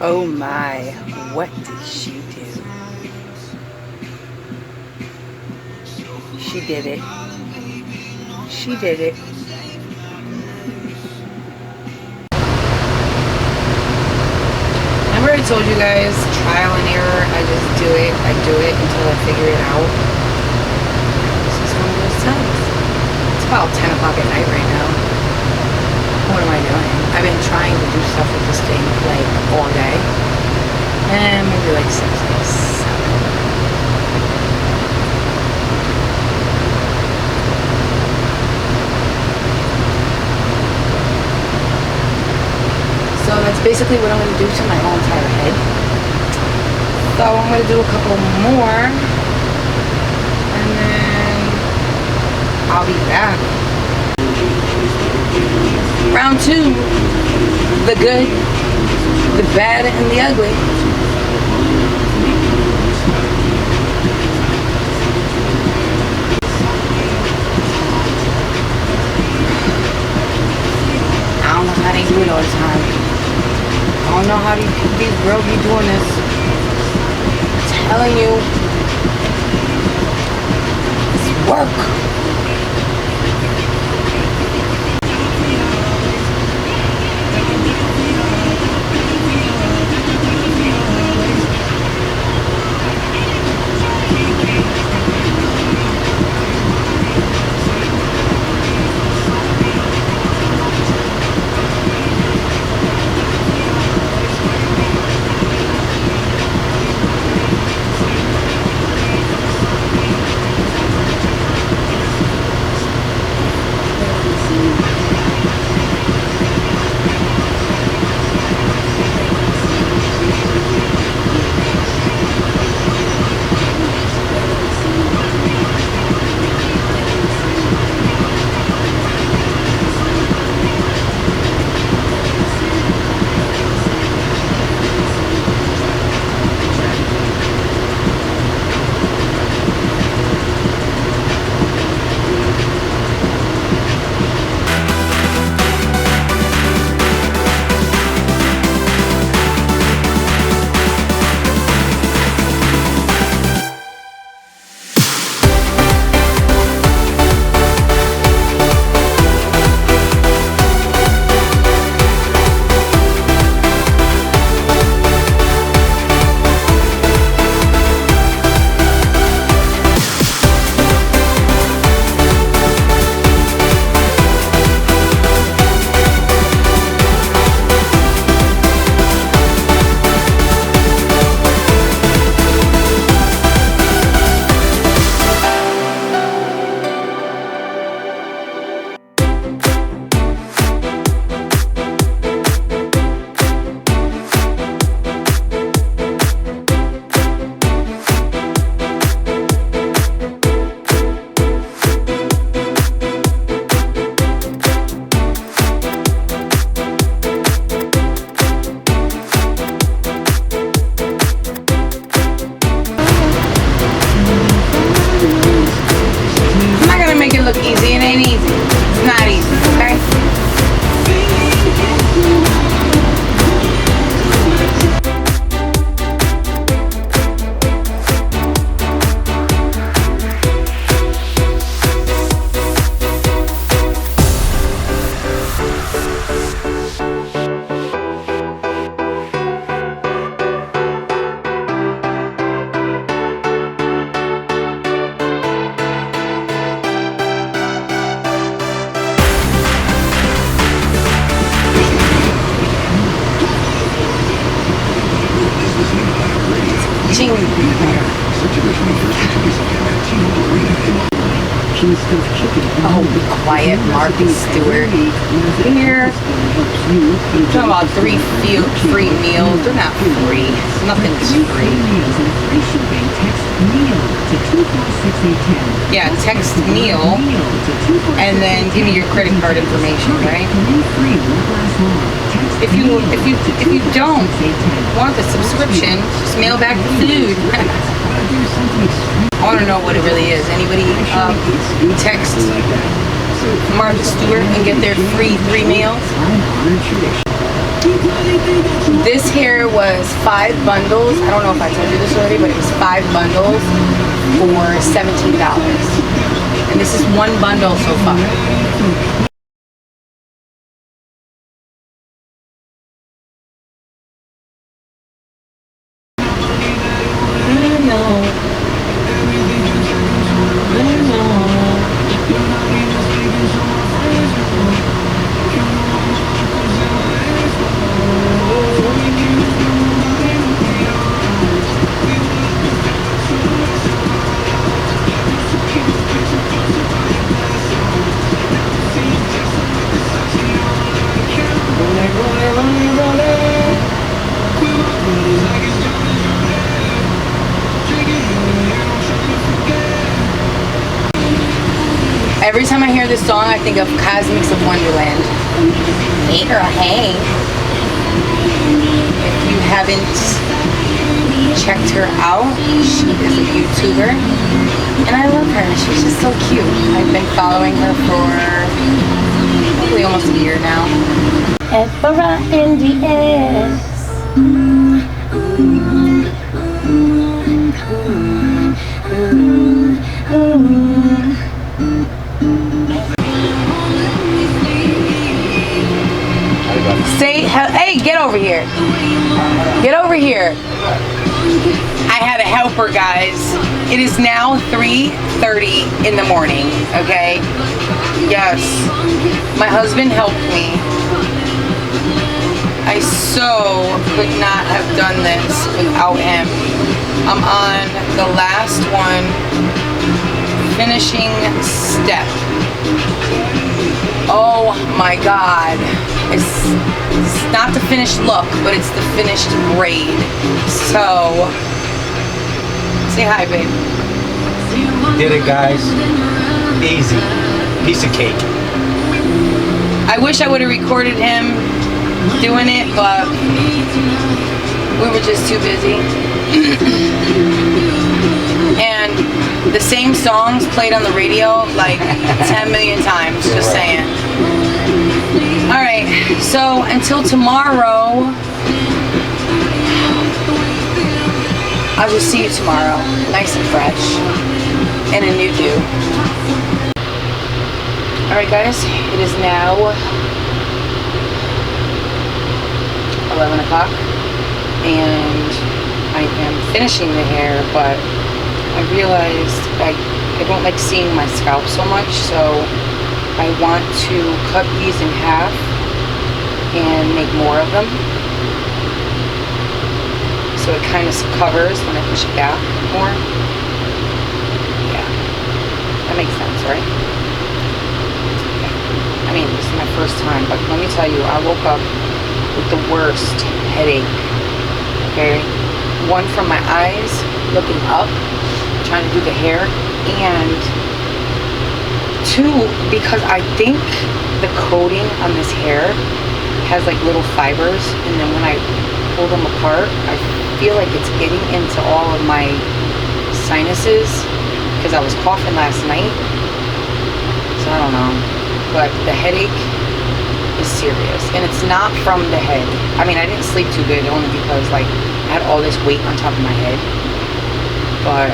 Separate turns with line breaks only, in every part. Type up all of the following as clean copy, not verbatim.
Oh my, what did she do? She did it. She did it. Remember I told you guys, trial and error, I just do it. I do it until I figure it out. This is one of those times. It's about 10 o'clock at night right now. What am I doing? I've been trying to do stuff with this thing like all day. And maybe like 6 or 7. So that's basically what I'm going to do to my whole entire head. So I'm going to do a couple more. And then I'll be back. Round 2. The good, the bad, and the ugly. I don't know how they do it all the time. I don't know how these girls be doing this. I'm telling you, it's work. Look easy, it ain't easy. It's not easy, okay? Oh, be quiet, Martha Stewart. Here, I'm talking about free meals. They're not free. Nothing's free. Yeah, text meal, and then give me your credit card information, right? If you don't want the subscription, just mail back the food. I want to know what it really is. Anybody text Martha Stewart and get their free 3 meals? This hair was 5 bundles. I don't know if I told you this already, but it was 5 bundles for $17. And this is 1 bundle so far. Every time I hear this song, I think of Cosmics of Wonderland. Hey girl, hey. If you haven't checked her out, she is a YouTuber. And I love her. She's just so cute. I've been following her for probably almost a year now. F-R-I-N-D-S. Say, hey, get over here. Get over here. I had a helper, guys. It is now 3:30 in the morning, okay? Yes. My husband helped me. I so could not have done this without him. I'm on the last one, finishing step. Oh my God. It's not the finished look, but it's the finished braid. So, say hi, babe.
Did it, guys. Easy. Piece of cake.
I wish I would have recorded him doing it, but we were just too busy. And the same songs played on the radio like 10 million times, just saying. Alright, so until tomorrow, I will see you tomorrow, nice and fresh, in a new do. Alright guys, it is now 11 o'clock, and I am finishing the hair, but I realized I don't like seeing my scalp so much, so I want to cut these in half and make more of them. So it kind of covers when I push it back more. Yeah, that makes sense, right? I mean, this is my first time, but let me tell you, I woke up with the worst headache, okay? One from my eyes, looking up, trying to do the hair, and 2, because I think the coating on this hair has like little fibers, and then when I pull them apart, I feel like it's getting into all of my sinuses, because I was coughing last night, so I don't know, but the headache is serious, and it's not from the head. I mean, I didn't sleep too good, only because like I had all this weight on top of my head, but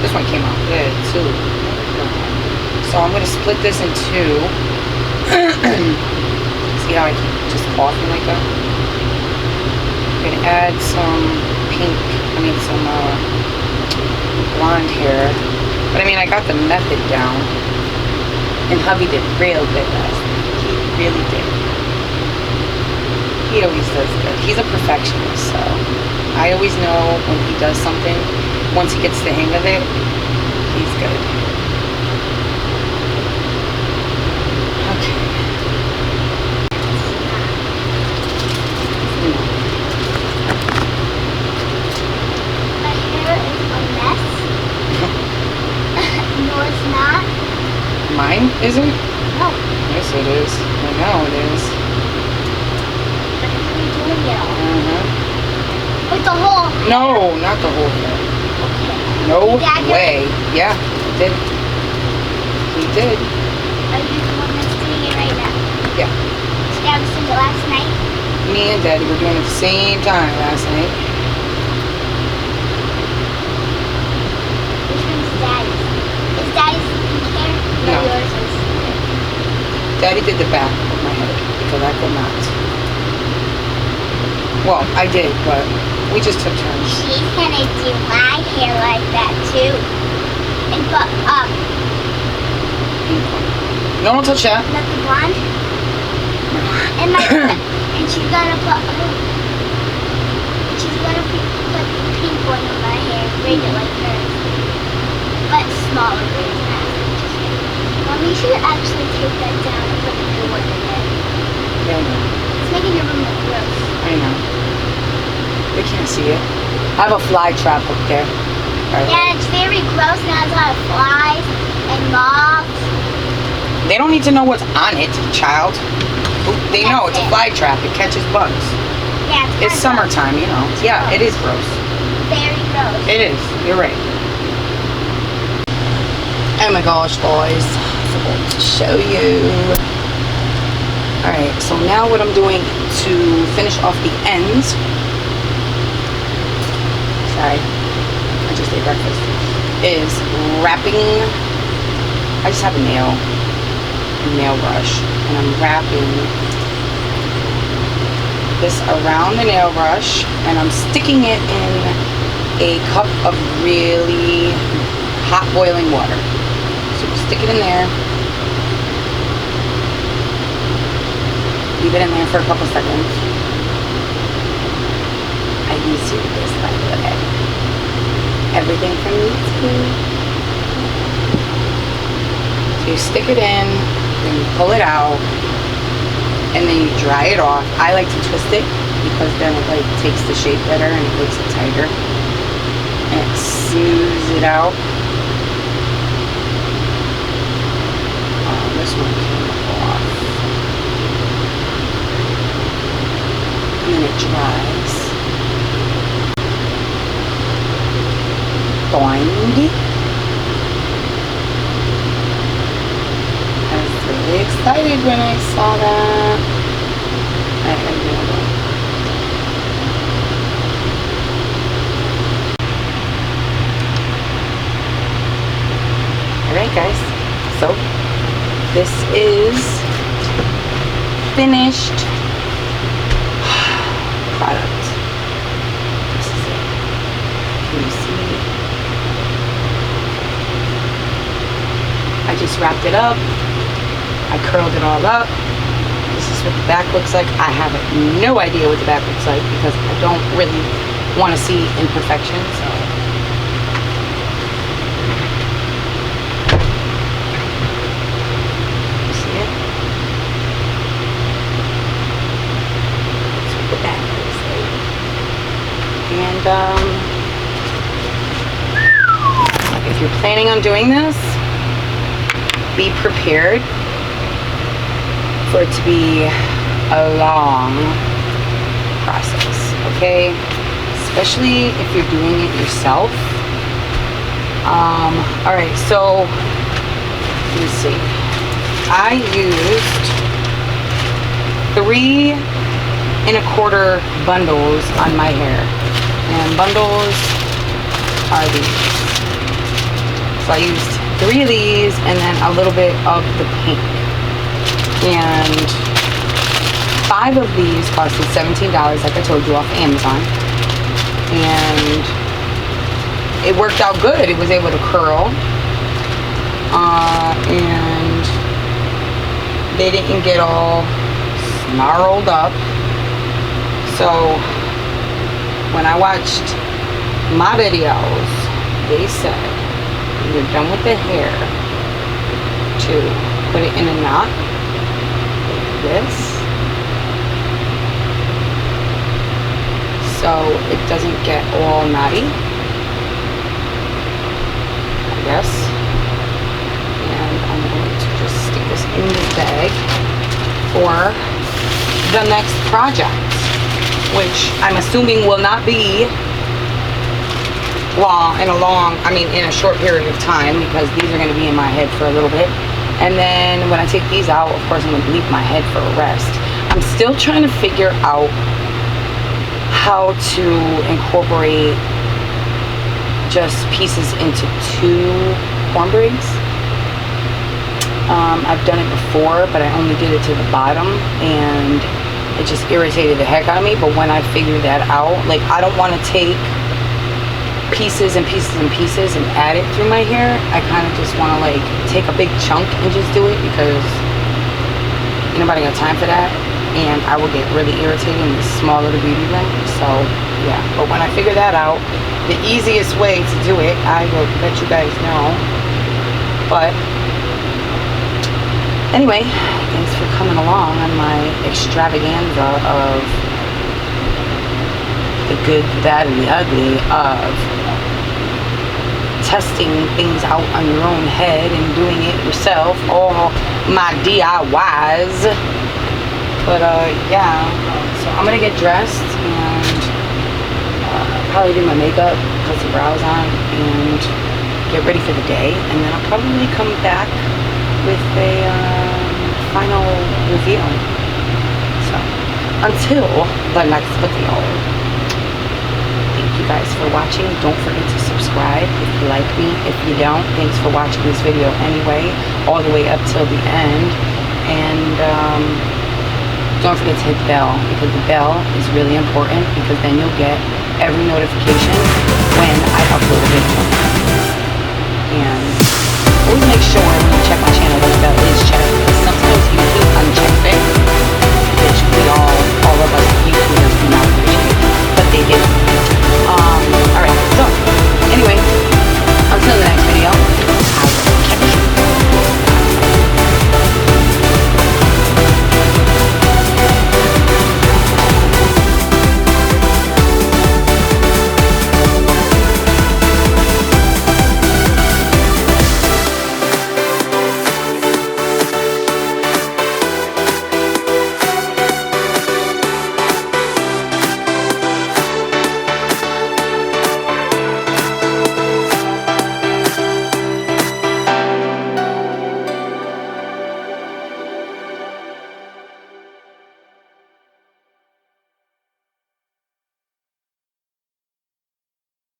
this one came out good too. So I'm going to split this in 2. See how I keep just coughing like that? I'm going to add some some blonde hair. But I mean, I got the method down. And hubby did real good last night. He really did. He always does good. He's a perfectionist, so I always know when he does something. Once he gets the hang of it, he's good. Mine isn't?
No.
Yes, it is. I know it is.
With the whole hair?
No, not the whole hair.
Okay.
No
Dad,
way. Yeah, he did. He did.
Are you the one that's doing it right now?
Yeah.
Dad was doing it last night.
Me and Daddy were doing it at the same time last night.
Which one's Daddy's? Is Daddy's pink hair?
No.
Yours is.
Daddy did the back of my head because I could not. Well, I did, but we just took turns.
She's gonna do my hair like that too. And put
No, don't touch that.
not the blonde. And my and she's gonna put the pink one in my hair, braid it like hers. But smaller braids. Mommy, you should actually take that down and put the new one in there.
Yeah, I know.
It's making your room look gross.
I know. They can't see it. I have a fly trap up there.
Yeah, it's very gross and has a lot of flies and moths.
They don't need to know what's on it, child. They know it's a fly trap. It catches bugs.
Yeah,
It's summertime, you know. Yeah, it is gross.
very gross.
It is. You're right. Oh my gosh, guys. I forgot to show you. Alright, so now what I'm doing to finish off the ends. Sorry. I just ate breakfast. Is wrapping. I just have a nail brush. And I'm wrapping this around the nail brush. And I'm sticking it in a cup of really hot boiling water. So stick it in there. Leave it in there for a couple seconds. I used to do this, by the way. Everything from YouTube. So you stick it in, then you pull it out, and then you dry it off. I like to twist it because then it like takes the shape better and it makes it tighter. And it smooths it out. This one came off. And then it dries. Boing. I was really excited when I saw that. I had no idea. Alright guys, so this is finished product. This is it. Can you see? I just wrapped it up. I curled it all up. This is what the back looks like. I have no idea what the back looks like because I don't really want to see imperfections. So. And if you're planning on doing this, be prepared for it to be a long process, okay? Especially if you're doing it yourself. Alright, so let me see. I used 3 1/4 bundles on my hair, and bundles are these. So I used 3 of these and then a little bit of the pink, and 5 of these costed $17 like I told you, off Amazon, and it worked out good. It was able to curl, and they didn't get all snarled up. So when I watched my videos, they said when you're done with the hair to put it in a knot like this, so it doesn't get all knotty, I guess. And I'm going to just stick this in this bag for the next project, which I'm assuming will not be long, in a short period of time, because these are going to be in my head for a little bit. And then when I take these out, of course I'm going to leave my head for a rest. I'm still trying to figure out how to incorporate just pieces into 2 horn braids. I've done it before, but I only did it to the bottom, and it just irritated the heck out of me. But when I figured that out, like, I don't want to take pieces and pieces and pieces and add it through my hair. I kind of just want to, like, take a big chunk and just do it, because ain't nobody got time for that, and I will get really irritated in this small little beauty room. So yeah, but when I figure that out, the easiest way to do it, I will let you guys know. But anyway, thanks for coming along on my extravaganza of the good, the bad, and the ugly of testing things out on your own head and doing it yourself, all my DIYs. But yeah, so I'm gonna get dressed and probably do my makeup, put some brows on, and get ready for the day, and then I'll probably come back with a final review. So until the next video, thank you guys for watching. Don't forget to subscribe if you like me. If you don't, thanks for watching this video anyway, all the way up till the end. And don't forget to hit the bell, because the bell is really important, because then you'll get every notification when I upload a video. And